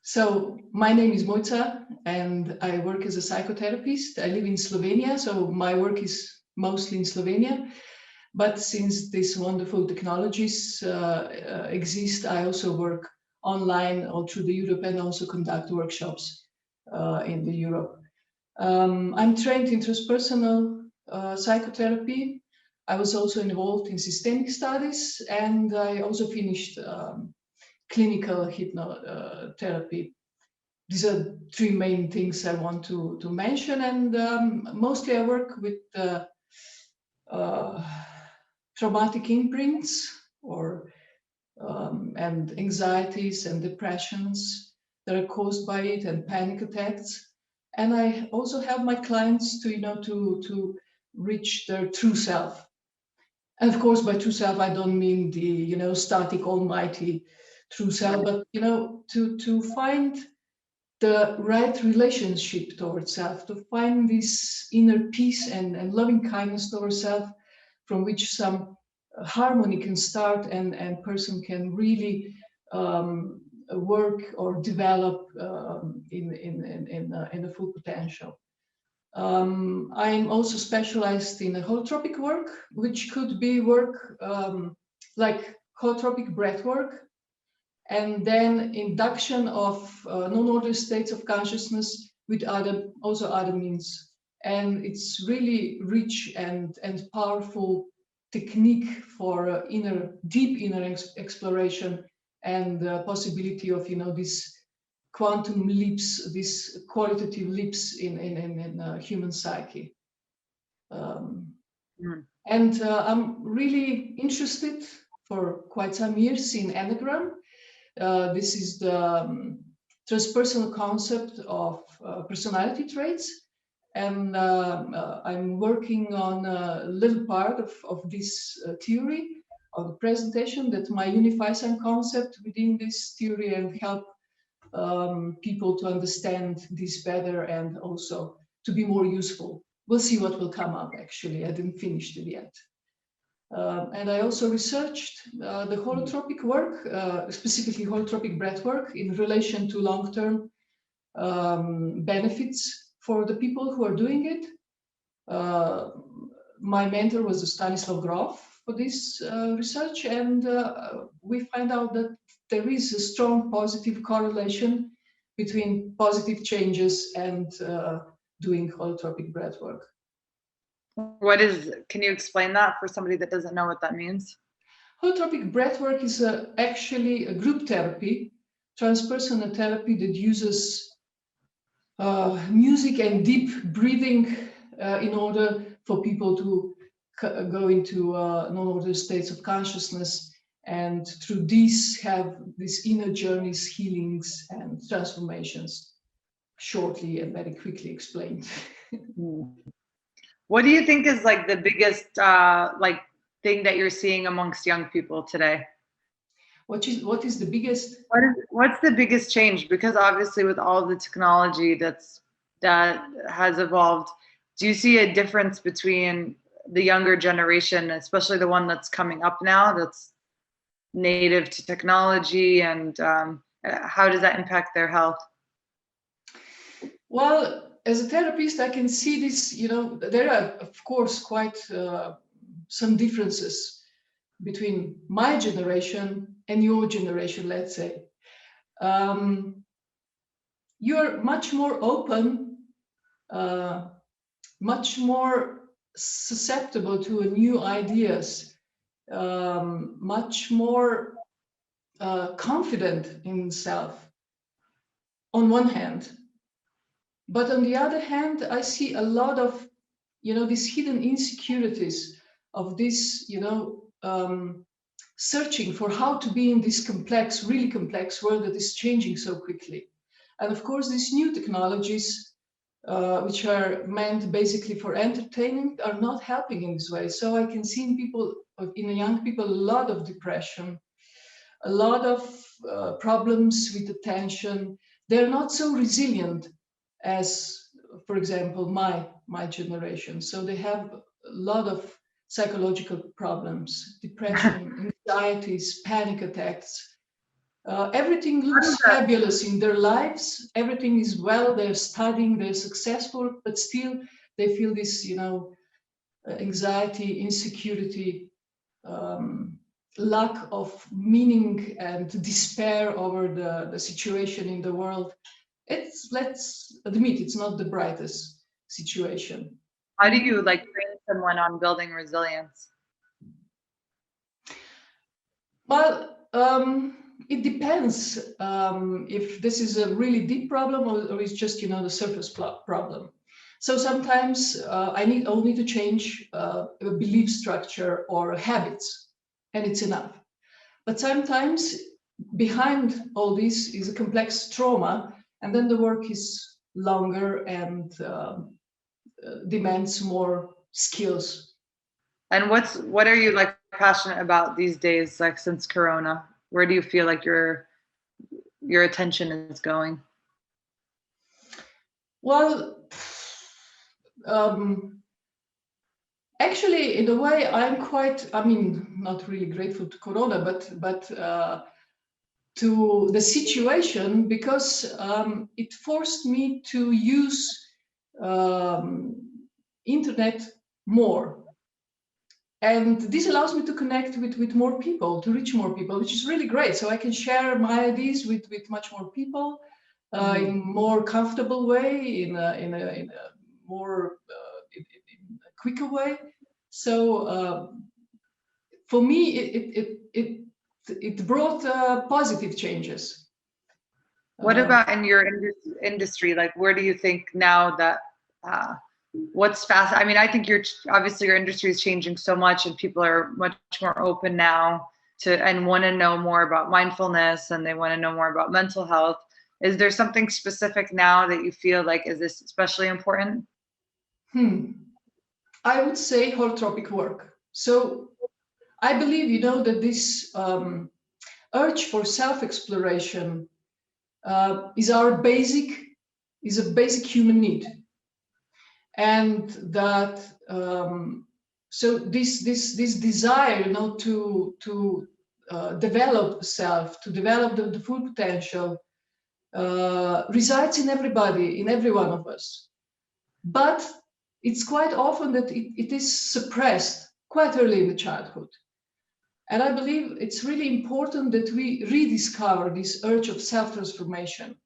So my name is Mojca and I work as a psychotherapist. I live in Slovenia, so my work is mostly in Slovenia. But since these wonderful technologies exist, I also work online all through the Europe and also conduct workshops in the Europe. I'm trained in transpersonal psychotherapy. I was also involved in systemic studies, and I also finished clinical hypnotherapy. These are three main things I want to mention, and mostly I work with traumatic imprints or and anxieties and depressions that are caused by it, and panic attacks. And I also help my clients to reach their true self. And of course, by true self, I don't mean the static, almighty true self, but to find the right relationship towards self, to find this inner peace and loving kindness towards self, from which some harmony can start and person can really work or develop in a full potential. I'm also specialized in holotropic work, which could be work like holotropic breathwork, and then induction of non-order states of consciousness with other means. And it's really rich and powerful technique for deep inner exploration and possibility of these quantum leaps, these qualitative leaps in human psyche. And I'm really interested for quite some years in Enneagram. This is the transpersonal concept of personality traits. And I'm working on a little part of this theory of the presentation that might unify some concept within this theory and help people to understand this better and also to be more useful. We'll see what will come up, actually. I didn't finish it yet. And I also researched the holotropic work, specifically holotropic breath work, in relation to long-term benefits for the people who are doing it. My mentor was Stanislav Grof for this research, and we find out that there is a strong positive correlation between positive changes and doing holotropic breath work. Can you explain that for somebody that doesn't know what that means? Holotropic breathwork is actually a group therapy, transpersonal therapy that uses music and deep breathing in order for people to go into non-order states of consciousness, and through these have these inner journeys, healings, and transformations. Shortly and very quickly explained. What do you think is like the biggest thing that you're seeing amongst young people today? What is the biggest? What's the biggest change? Because obviously with all the technology that has evolved, do you see a difference between the younger generation, especially the one that's coming up now, that's native to technology, and how does that impact their health? Well, as a therapist, I can see this, there are, of course, quite some differences between my generation and your generation, let's say. You're much more open, much more susceptible to new ideas, much more confident in self, on one hand. But on the other hand, I see a lot of, these hidden insecurities of this, searching for how to be in this complex, really complex world that is changing so quickly. And of course, these new technologies, which are meant basically for entertainment, are not helping in this way. So I can see in young people, a lot of depression, a lot of problems with attention. They're not so resilient as, for example, my generation. So they have a lot of psychological problems, depression, anxieties, panic attacks. Everything looks fabulous in their lives. Everything is well. They're studying. They're successful, but still they feel this, anxiety, insecurity, lack of meaning, and despair over the situation in the world. Let's admit, it's not the brightest situation. How do you train someone on building resilience? Well, it depends if this is a really deep problem or it's just, the surface problem. So sometimes I only to change a belief structure or habits, and it's enough. But sometimes behind all this is a complex trauma, and then the work is longer and demands more skills. And what are you passionate about these days, since Corona? Where do you feel like your attention is going? Well, actually, in a way, I'm not really grateful to Corona, but to the situation, because it forced me to use internet more. And this allows me to connect with more people, to reach more people, which is really great. So I can share my ideas with much more people in a more comfortable way, in a more in a quicker way. So for me, it brought positive changes. What about in your industry? Where do you think now that what's fast? I mean, I think obviously your industry is changing so much, and people are much more open now and want to know more about mindfulness, and they want to know more about mental health. Is there something specific now that you feel is this especially important? I would say holotropic work. So I believe, that this urge for self-exploration is a basic human need, and that so this desire, to develop the self, to develop the full potential, resides in everybody, in every one of us. But it's quite often that it is suppressed quite early in the childhood. And I believe it's really important that we rediscover this urge of self-transformation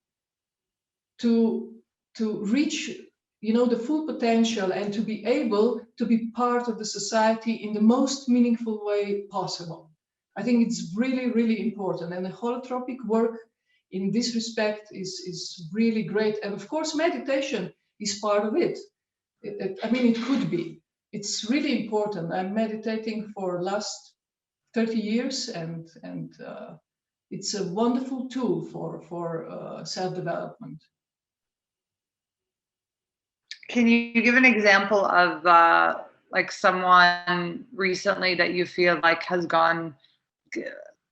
to reach, the full potential, and to be able to be part of the society in the most meaningful way possible. I think it's really, really important. And the holotropic work in this respect is really great. And of course, meditation is part of it. It could be. It's really important. I'm meditating for last 30 years, and it's a wonderful tool for self-development. Can you give an example of someone recently that you feel has gone,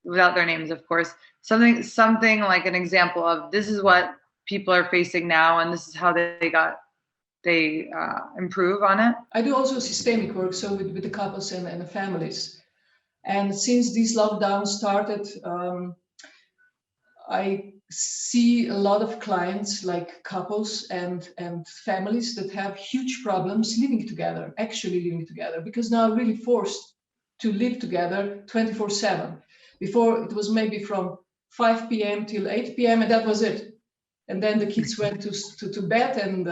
without their names, of course, something like an example of this is what people are facing now, and this is how they improve on it? I do also systemic work, so with the couples and the families. And since these lockdowns started, I see a lot of clients, like couples and families, that have huge problems actually living together, because now really forced to live together 24/7. Before, it was maybe from 5 p.m. till 8 p.m. and that was it. And then the kids went to bed, and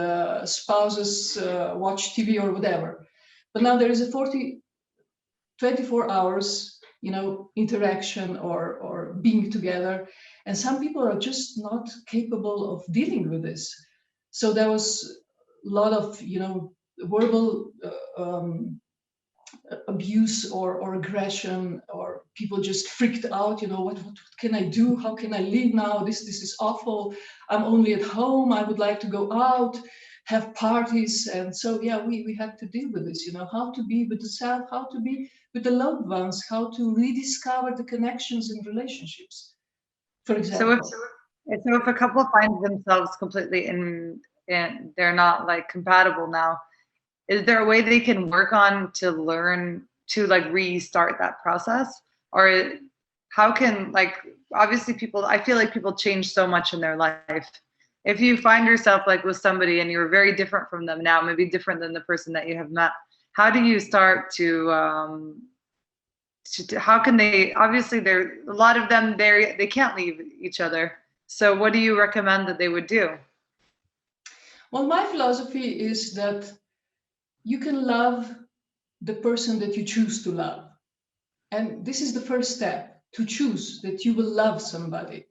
spouses watch TV or whatever. But now there is a 24 hours, interaction or being together. And some people are just not capable of dealing with this. So there was a lot of, verbal abuse or aggression, or people just freaked out. What can I do? How can I live now? This is awful. I'm only at home. I would like to go out, have parties. And so, we had to deal with this, how to be with the self, how to be with the loved ones, how to rediscover the connections in relationships, for example. So if a couple finds themselves completely in they're not compatible now, is there a way they can work on to learn to restart that process? Or how can, like, obviously people, I feel like people change so much in their life. If you find yourself like with somebody and you're very different from them now, maybe different than the person that you have met, how do you start to how can they, obviously there, a lot of them, they can't leave each other. So what do you recommend that they would do? Well, my philosophy is that you can love the person that you choose to love. And this is the first step, to choose that you will love somebody.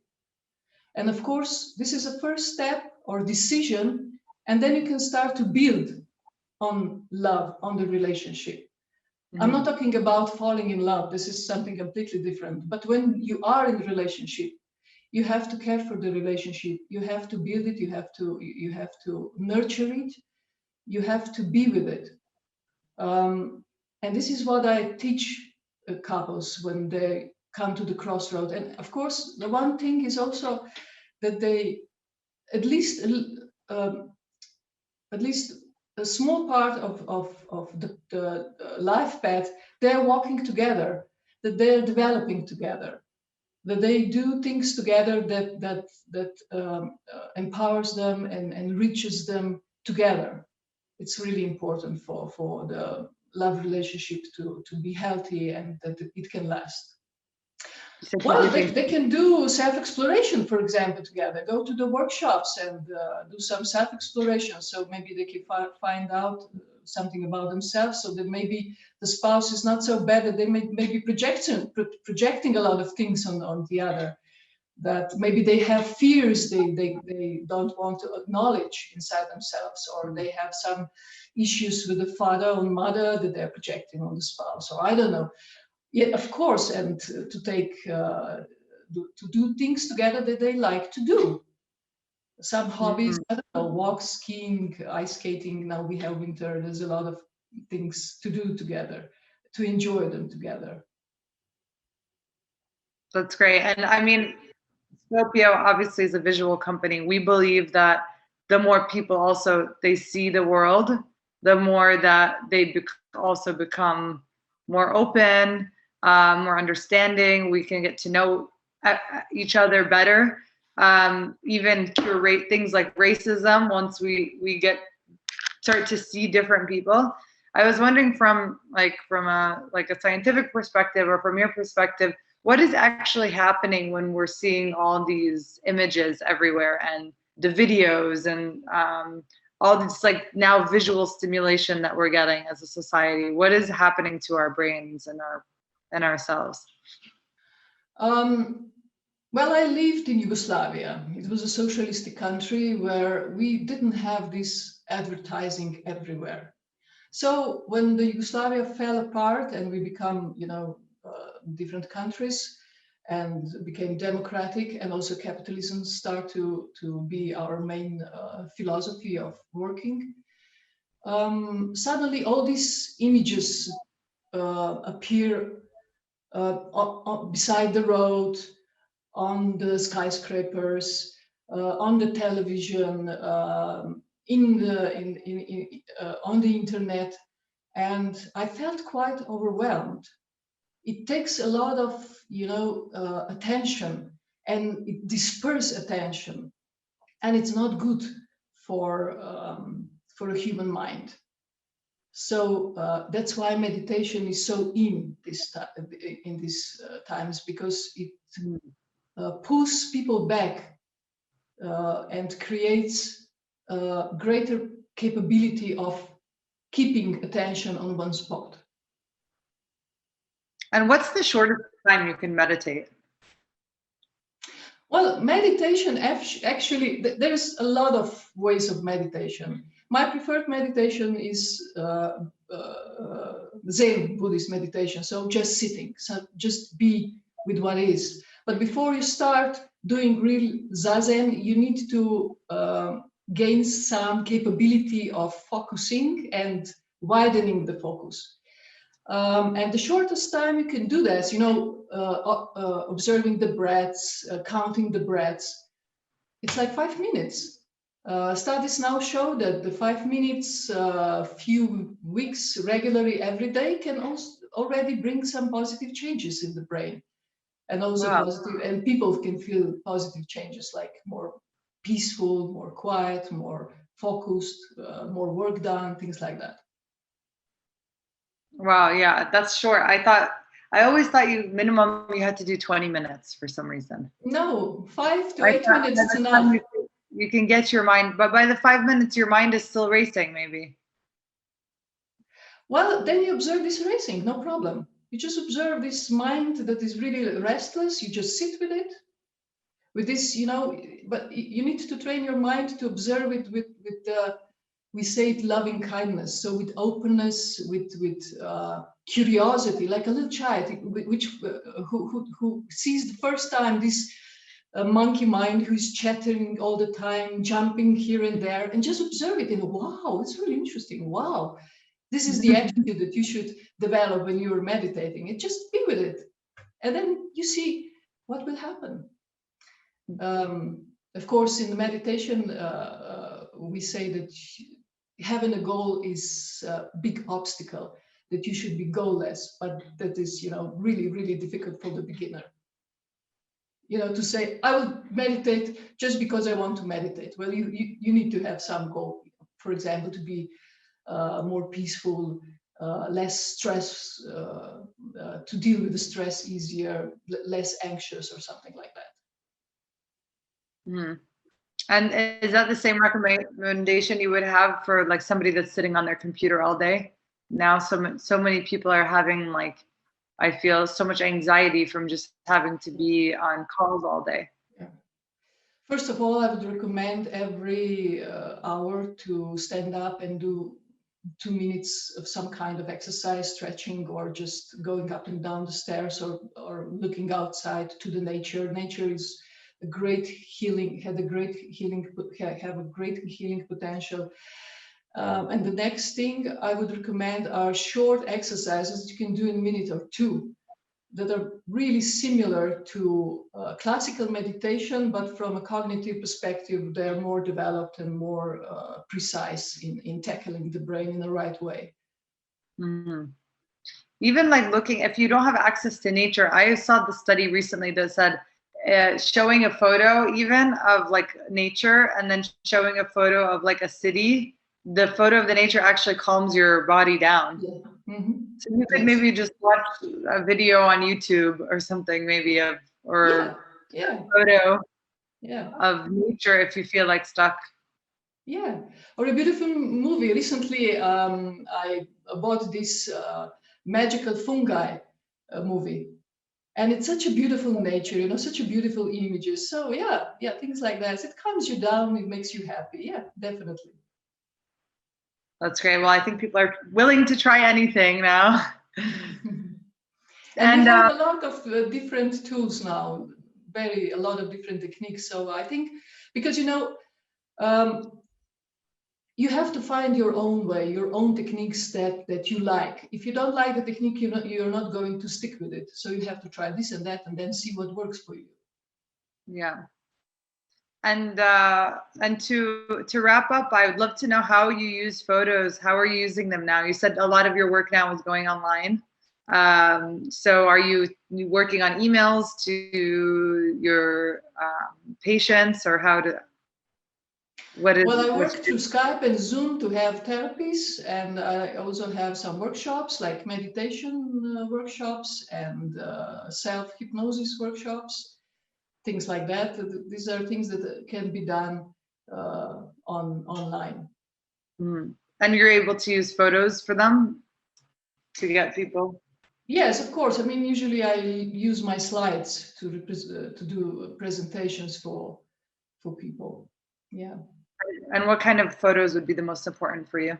And of course, this is a first step or decision, and then you can start to build on love, on the relationship. I'm not talking about falling in love. This is something completely different. But when you are in a relationship, you have to care for the relationship. You have to build it. You have to nurture it. You have to be with it. And this is what I teach couples when they come to the crossroad. And of course, the one thing is also that they at least a small part of the life path, they're walking together, that they're developing together, that they do things together that empowers them and enriches them together. It's really important for the love relationship to be healthy and that it can last. Well, they can do self-exploration, for example, together. Go to the workshops and do some self-exploration. So maybe they can find out something about themselves, so that maybe the spouse is not so bad that they may be projecting a lot of things on the other. That maybe they have fears they don't want to acknowledge inside themselves, or they have some issues with the father or mother that they're projecting on the spouse, or I don't know. Yeah, of course, and to take to do things together that they like to do. Some hobbies, I don't know, walk, skiing, ice skating. Now we have winter. There's a lot of things to do together, to enjoy them together. That's great. And I mean, Scopio obviously is a visual company. We believe that the more people also they see the world, the more that they also become more open, more understanding. We can get to know each other better. Even curate things like racism once we start to see different people. I was wondering from a scientific perspective, or from your perspective, what is actually happening when we're seeing all these images everywhere and the videos and all this like now visual stimulation that we're getting as a society? What is happening to our brains and ourselves? Well, I lived in Yugoslavia. It was a socialistic country where we didn't have this advertising everywhere. So when the Yugoslavia fell apart and we become, different countries and became democratic, and also capitalism start to be our main philosophy of working, suddenly all these images appear beside the road, on the skyscrapers, on the television, on the internet, and I felt quite overwhelmed. It takes a lot of attention, and it disperses attention, and it's not good for a human mind. So that's why meditation is so in these times, because it pulls people back and creates a greater capability of keeping attention on one spot. And what's the shortest time you can meditate? Well, meditation, actually, there's a lot of ways of meditation. My preferred meditation is Zen Buddhist meditation, so just sitting, so just be with what is. But before you start doing real Zazen, you need to gain some capability of focusing and widening the focus. And the shortest time you can do this, observing the breaths, counting the breaths, it's like 5 minutes. Studies now show that the 5 minutes, few weeks regularly every day can also already bring some positive changes in the brain. and also Wow. positive, and people can feel positive changes, like more peaceful, more quiet, more focused, more work done, things like that. Wow, yeah, that's short. I always thought you had to do 20 minutes for some reason. No, 5 to I 8 thought minutes by is the time enough. you can get your mind, but by the 5 minutes, your mind is still racing, maybe. Well, then you observe this racing, no problem. You just observe this mind that is really restless. You just sit with it, with this, but you need to train your mind to observe it with we say it, loving kindness. So with openness, with curiosity, like a little child, who sees the first time this monkey mind who's chattering all the time, jumping here and there, and just observe it. And wow, it's really interesting. Wow, this is the attitude that you should develop when you're meditating. And just be with it, and then you see what will happen. Of course, in the meditation, we say that having a goal is a big obstacle, that you should be goalless, but that is, really, really difficult for the beginner. To say, I will meditate just because I want to meditate. Well, you need to have some goal. For example, to be more peaceful, less stress, to deal with the stress easier, less anxious or something like that. Mm. And is that the same recommendation you would have for like somebody that's sitting on their computer all day? Now, so many people are having, like, I feel so much anxiety from just having to be on calls all day. Yeah. First of all, I would recommend every hour to stand up and do 2 minutes of some kind of exercise, stretching, or just going up and down the stairs, or looking outside to the nature. Nature is a great healing, have a great healing potential. And the next thing I would recommend are short exercises you can do in a minute or two, that are really similar to classical meditation, but from a cognitive perspective, they're more developed and more precise in tackling the brain in the right way. Mm-hmm. Even like looking, if you don't have access to nature, I saw the study recently that said showing a photo even of like nature and then showing a photo of like a city, the photo of the nature actually calms your body down. Yeah. Mm-hmm. So you could maybe just watch a video on YouTube or something, maybe a photo of nature if you feel like stuck. Yeah, or a beautiful movie. Recently, I bought this magical fungi movie, and it's such a beautiful nature, such a beautiful images. So yeah, things like that. It calms you down. It makes you happy. Yeah, definitely. That's great. Well, I think people are willing to try anything now. And we have a lot of different tools now, a lot of different techniques. So I think, because you have to find your own way, your own techniques that you like. If you don't like the technique, you're not going to stick with it. So you have to try this and that, and then see what works for you. Yeah. And to wrap up, I would love to know how you use photos. How are you using them now? You said a lot of your work now is going online. So are you working on emails to your patients, or Well, I work through Skype and Zoom to have therapies, and I also have some workshops like meditation workshops and self-hypnosis workshops, things like that. These are things that can be done online. Mm. And you're able to use photos for them to get people? Yes, of course. I mean, usually I use my slides to do presentations for people. Yeah. And what kind of photos would be the most important for you?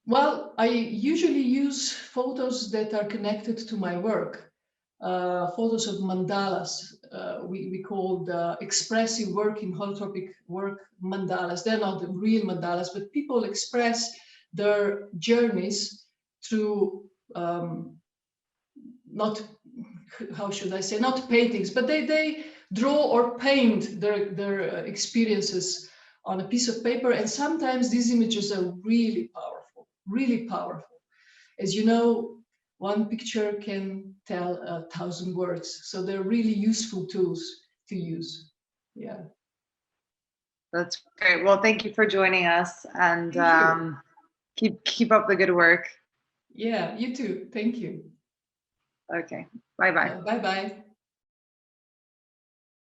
Well, I usually use photos that are connected to my work. Photos of mandalas. We call the expressive work in holotropic work mandalas. They're not the real mandalas, but people express their journeys through not, how should I say, not paintings, but they draw or paint their experiences on a piece of paper. And sometimes these images are really powerful, really powerful. As you know, one picture can tell 1,000 words. So they're really useful tools to use. Yeah. That's great. Well, thank you for joining us, and keep up the good work. Yeah, you too. Thank you. Okay. Bye-bye. Bye-bye.